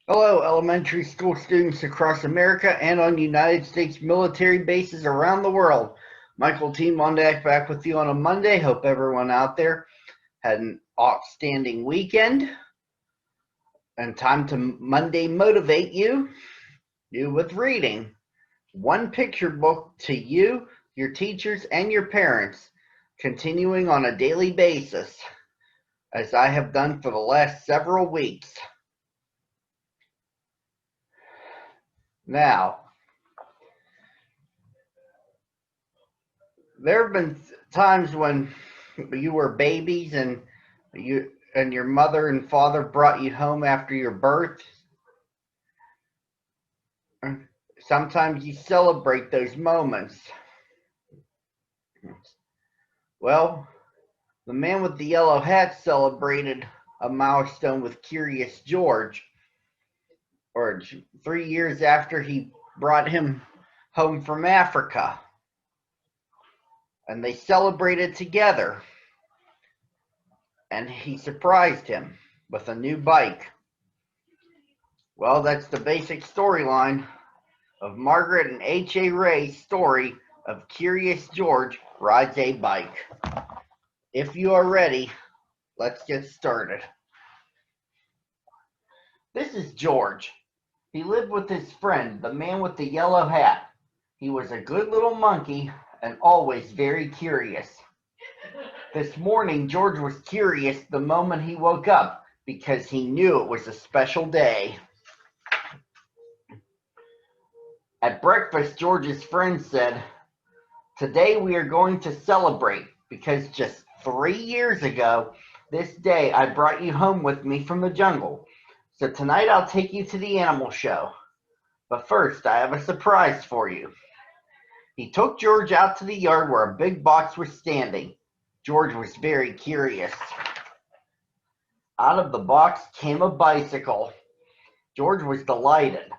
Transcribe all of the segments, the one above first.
Hello, elementary school students across America and on United States military bases around the world. Michael T. Mondak back with you on a Monday. Hope everyone out there had an outstanding weekend. And time to Monday motivate you with reading. One picture book to you, your teachers, and your parents, continuing on a daily basis, as I have done for the last several weeks. Now, there have been times when you were babies and your mother and father brought you home after your birth. Sometimes you celebrate those moments. Well, the man with the yellow hat celebrated a milestone with Curious George, or 3 years after he brought him home from Africa. And they celebrated together. And he surprised him with a new bike. Well, that's the basic storyline of Margaret and H.A. Ray's story of Curious George Rides a Bike. If you are ready, let's get started. This is George. He lived with his friend, the man with the yellow hat. He was a good little monkey and always very curious. This morning, George was curious the moment he woke up because he knew it was a special day. At breakfast, George's friend said, "Today we are going to celebrate because just 3 years ago, this day I brought you home with me from the jungle. So tonight I'll take you to the animal show. But first, I have a surprise for you." He took George out to the yard where a big box was standing. George was very curious. Out of the box came a bicycle. George was delighted.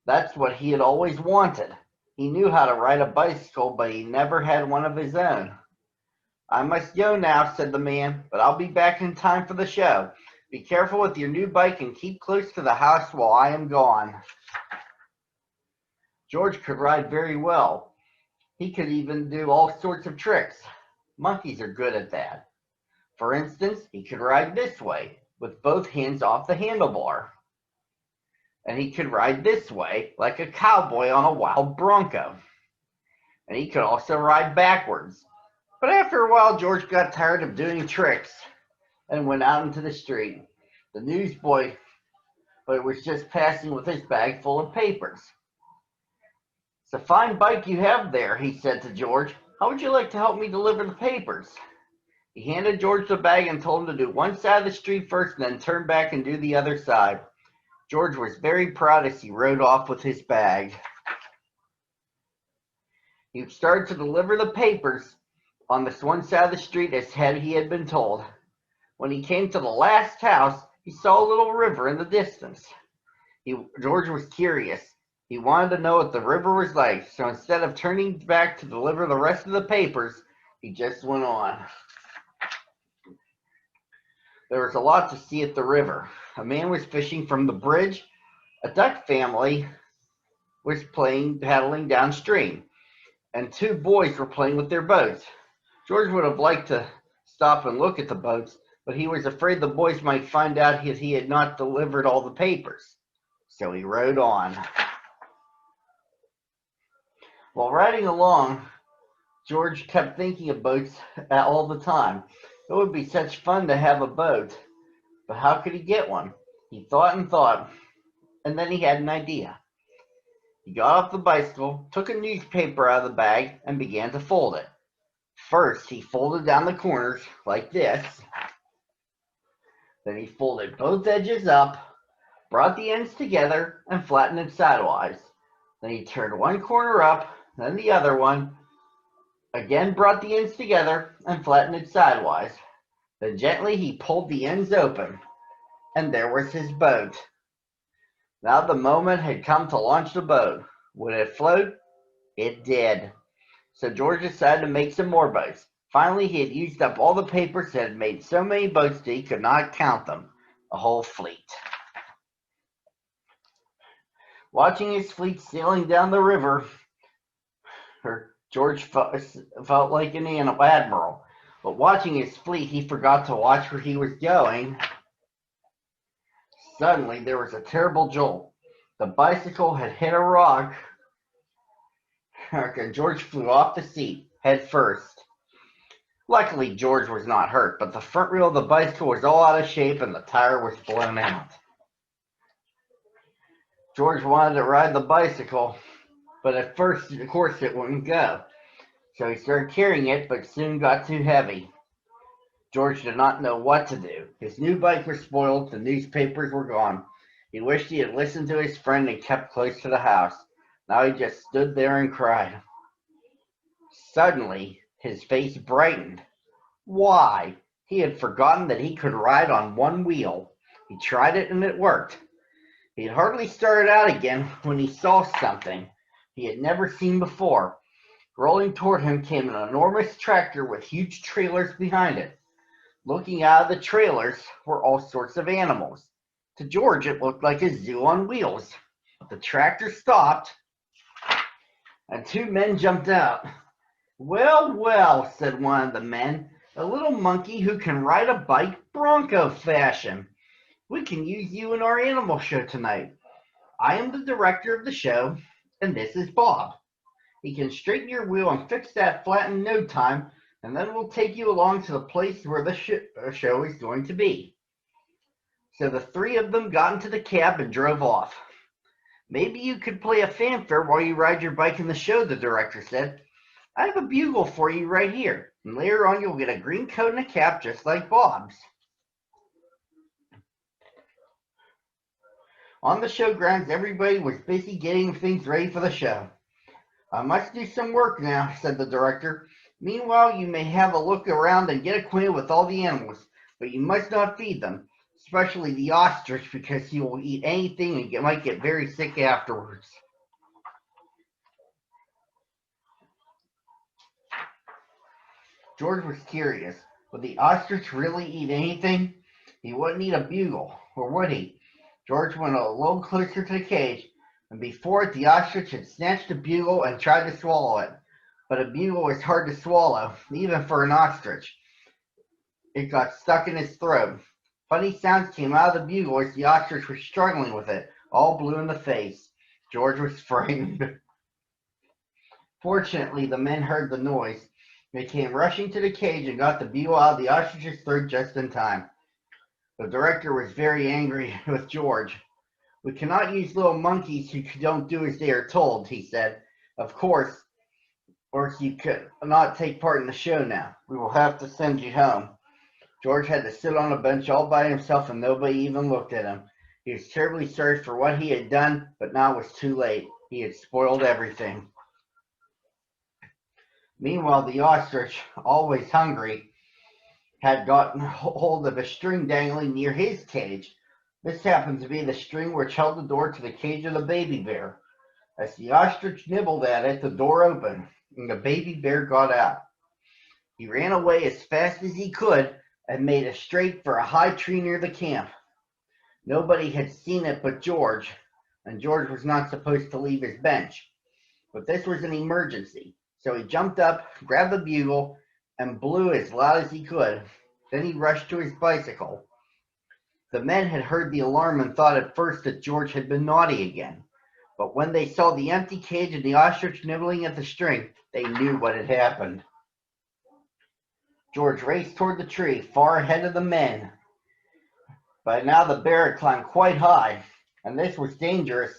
That's what he had always wanted. He knew how to ride a bicycle, but he never had one of his own. "I must go now," said the man, "but I'll be back in time for the show. Be careful with your new bike and keep close to the house while I am gone." George could ride very well. He could even do all sorts of tricks. Monkeys are good at that. For instance, he could ride this way, with both hands off the handlebar. And he could ride this way, like a cowboy on a wild bronco. And he could also ride backwards. But after a while, George got tired of doing tricks and went out into the street. The newsboy was just passing with his bag full of papers. "It's a fine bike you have there," he said to George. "How would you like to help me deliver the papers?" He handed George the bag and told him to do one side of the street first and then turn back and do the other side. George was very proud as he rode off with his bag. He started to deliver the papers on this one side of the street as he had been told. When he came to the last house, he saw a little river in the distance. George was curious. He wanted to know what the river was like, so instead of turning back to deliver the rest of the papers, he just went on. There was a lot to see at the river. A man was fishing from the bridge. A duck family was paddling downstream, and 2 boys were playing with their boats. George would have liked to stop and look at the boats, but he was afraid the boys might find out that he had not delivered all the papers. So he rode on. While riding along, George kept thinking of boats all the time. It would be such fun to have a boat, but how could he get one? He thought and thought, and then he had an idea. He got off the bicycle, took a newspaper out of the bag, and began to fold it. First, he folded down the corners like this. Then he folded both edges up, brought the ends together, and flattened it sidewise. Then he turned one corner up, then the other one, again brought the ends together and flattened it sidewise. Then gently he pulled the ends open, and there was his boat. Now the moment had come to launch the boat. Would it float? It did. So George decided to make some more boats. Finally, he had used up all the papers and had made so many boats that he could not count them. A whole fleet. Watching his fleet sailing down the river, George felt like an admiral. But watching his fleet, he forgot to watch where he was going. Suddenly, there was a terrible jolt. The bicycle had hit a rock, and George flew off the seat, head first. Luckily, George was not hurt, but the front wheel of the bicycle was all out of shape and the tire was blown out. George wanted to ride the bicycle, but at first, of course, it wouldn't go. So he started carrying it, but soon got too heavy. George did not know what to do. His new bike was spoiled, the newspapers were gone. He wished he had listened to his friend and kept close to the house. Now he just stood there and cried. Suddenly, his face brightened. Why? He had forgotten that he could ride on one wheel. He tried it and it worked. He had hardly started out again when he saw something he had never seen before. Rolling toward him came an enormous tractor with huge trailers behind it. Looking out of the trailers were all sorts of animals. To George, it looked like a zoo on wheels. The tractor stopped, and two men jumped out. Well, well, said one of the men, a little monkey who can ride a bike bronco fashion. We can use you in our animal show tonight. I am the director of the show, and this is Bob. He can straighten your wheel and fix that flat in no time, and then we'll take you along to the place where the show is going to be. So the three of them got into the cab and drove off. Maybe you could play a fanfare while you ride your bike in the show, the director said. I have a bugle for you right here, and later on you'll get a green coat and a cap just like Bob's. On the showgrounds, everybody was busy getting things ready for the show. I must do some work now, said the director. Meanwhile, you may have a look around and get acquainted with all the animals, but you must not feed them, especially the ostrich, because he will eat anything and might get very sick afterwards. George was curious. Would the ostrich really eat anything? He wouldn't eat a bugle, or would he? George went a little closer to the cage, and before it, the ostrich had snatched a bugle and tried to swallow it. But a bugle is hard to swallow, even for an ostrich. It got stuck in his throat. Funny sounds came out of the bugle as the ostrich was struggling with it, all blue in the face. George was frightened. Fortunately, the men heard the noise. They came rushing to the cage and got the bugle out of the ostrich's throat just in time. The director was very angry with George. We cannot use little monkeys who don't do as they are told, he said. Of course, or you could not take part in the show now. We will have to send you home. George had to sit on a bench all by himself and nobody even looked at him. He was terribly sorry for what he had done, but now it was too late. He had spoiled everything. Meanwhile, the ostrich, always hungry, had gotten hold of a string dangling near his cage. This happened to be the string which held the door to the cage of the baby bear. As the ostrich nibbled at it, the door opened, and the baby bear got out. He ran away as fast as he could and made a straight for a high tree near the camp. Nobody had seen it but George, and George was not supposed to leave his bench. But this was an emergency, so he jumped up, grabbed the bugle, and blew as loud as he could. Then he rushed to his bicycle. The men had heard the alarm and thought at first that George had been naughty again. But when they saw the empty cage and the ostrich nibbling at the string, they knew what had happened. George raced toward the tree, far ahead of the men. By now the bear had climbed quite high, and this was dangerous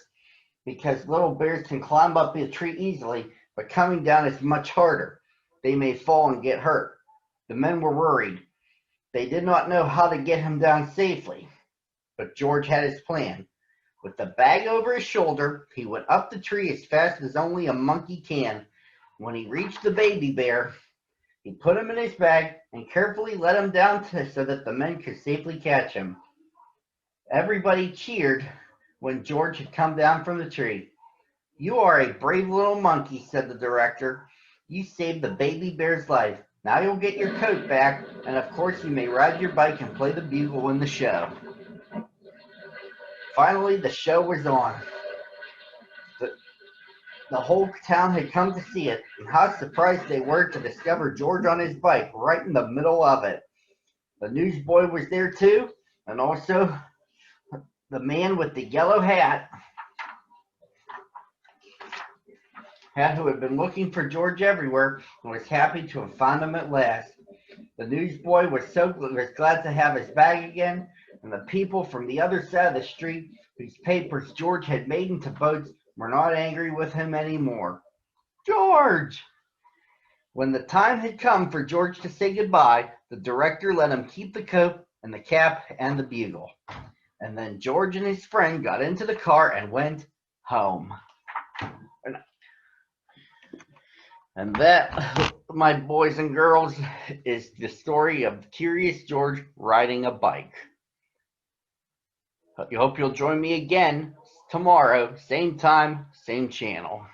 because little bears can climb up a tree easily, but coming down is much harder. They may fall and get hurt. The men were worried. They did not know how to get him down safely, but George had his plan. With the bag over his shoulder, he went up the tree as fast as only a monkey can. When he reached the baby bear, he put him in his bag and carefully let him down so that the men could safely catch him. Everybody cheered when George had come down from the tree. You are a brave little monkey, said the director. You saved the baby bear's life. Now you'll get your coat back, and of course you may ride your bike and play the bugle in the show. Finally, the show was on. The whole town had come to see it, and how surprised they were to discover George on his bike right in the middle of it. The newsboy was there too, and also the man with the yellow hat who had been looking for George everywhere and was happy to have found him at last. The newsboy was glad to have his bag again, and the people from the other side of the street, whose papers George had made into boats, were not angry with him anymore. George! When the time had come for George to say goodbye, the director let him keep the coat and the cap and the bugle. And then George and his friend got into the car and went home. And that, my boys and girls, is the story of Curious George riding a bike. I hope you'll join me again tomorrow, same time, same channel.